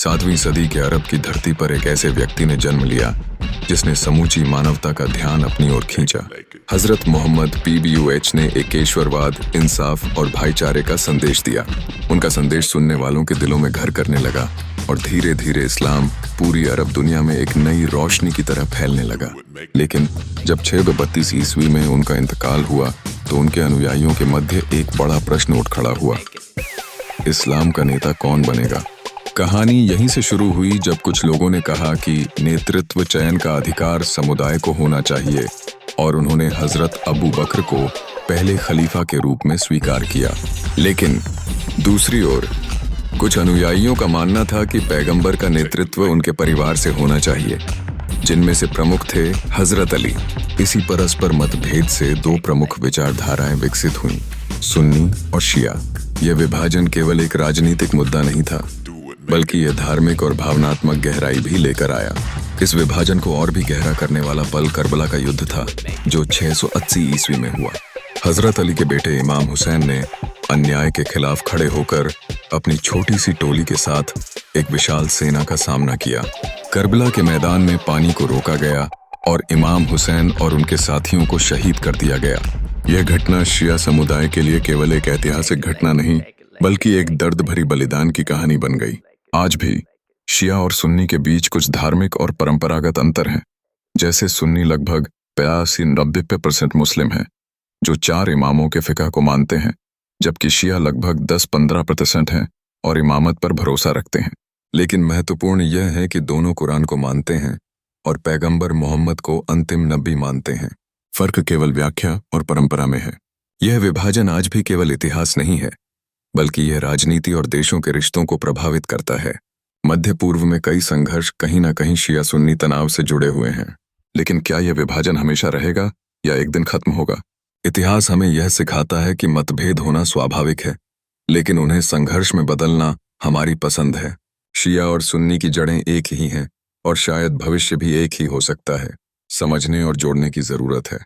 7वीं सदी के अरब की धरती पर एक ऐसे व्यक्ति ने जन्म लिया जिसने समूची मानवता का ध्यान अपनी ओर खींचा। हजरत मोहम्मद PBUH ने एकेश्वरवाद, इंसाफ और भाईचारे का संदेश दिया। उनका संदेश सुनने वालों के दिलों में घर करने लगा और धीरे धीरे इस्लाम पूरी अरब दुनिया में एक नई रोशनी की तरह फैलने लगा। लेकिन जब 632 ईस्वी में उनका इंतकाल हुआ तो उनके अनुयायियों के मध्य एक बड़ा प्रश्न उठ खड़ा हुआ, इस्लाम का नेता कौन बनेगा? कहानी यहीं से शुरू हुई जब कुछ लोगों ने कहा कि नेतृत्व चयन का अधिकार समुदाय को होना चाहिए और उन्होंने हजरत अबू बकर को पहले खलीफा के रूप में स्वीकार किया। लेकिन दूसरी ओर कुछ अनुयायियों का मानना था कि पैगंबर का नेतृत्व उनके परिवार से होना चाहिए, जिनमें से प्रमुख थे हजरत अली। इसी परस्पर मतभेद से दो प्रमुख विचारधाराएं विकसित हुईं, सुन्नी और शिया। यह विभाजन केवल एक राजनीतिक मुद्दा नहीं था, बल्कि यह धार्मिक और भावनात्मक गहराई भी लेकर आया। इस विभाजन को और भी गहरा करने वाला पल करबला का युद्ध था, जो 680 ईस्वी में हुआ। हजरत अली के बेटे इमाम हुसैन ने अन्याय के खिलाफ खड़े होकर अपनी छोटी सी टोली के साथ एक विशाल सेना का सामना किया। करबला के मैदान में पानी को रोका गया और इमाम हुसैन और उनके साथियों को शहीद कर दिया गया। यह घटना शिया समुदाय के लिए केवल एक ऐतिहासिक घटना नहीं, बल्कि एक दर्द भरी बलिदान की कहानी बन गई। आज भी शिया और सुन्नी के बीच कुछ धार्मिक और परंपरागत अंतर हैं। जैसे सुन्नी लगभग 85-90% मुस्लिम हैं, जो 4 इमामों के फिक़ह को मानते हैं, जबकि शिया लगभग 10-15% हैं और इमामत पर भरोसा रखते हैं। लेकिन महत्वपूर्ण यह है कि दोनों कुरान को मानते हैं और पैगंबर मोहम्मद को अंतिम नबी मानते हैं। फर्क केवल व्याख्या और परंपरा में है। यह विभाजन आज भी केवल इतिहास नहीं है, बल्कि यह राजनीति और देशों के रिश्तों को प्रभावित करता है। मध्य पूर्व में कई संघर्ष कहीं ना कहीं शिया सुन्नी तनाव से जुड़े हुए हैं। लेकिन क्या यह विभाजन हमेशा रहेगा या एक दिन खत्म होगा? इतिहास हमें यह सिखाता है कि मतभेद होना स्वाभाविक है, लेकिन उन्हें संघर्ष में बदलना हमारी पसंद है। शिया और सुन्नी की जड़ें एक ही हैं और शायद भविष्य भी एक ही हो सकता है। समझने और जोड़ने की जरूरत है।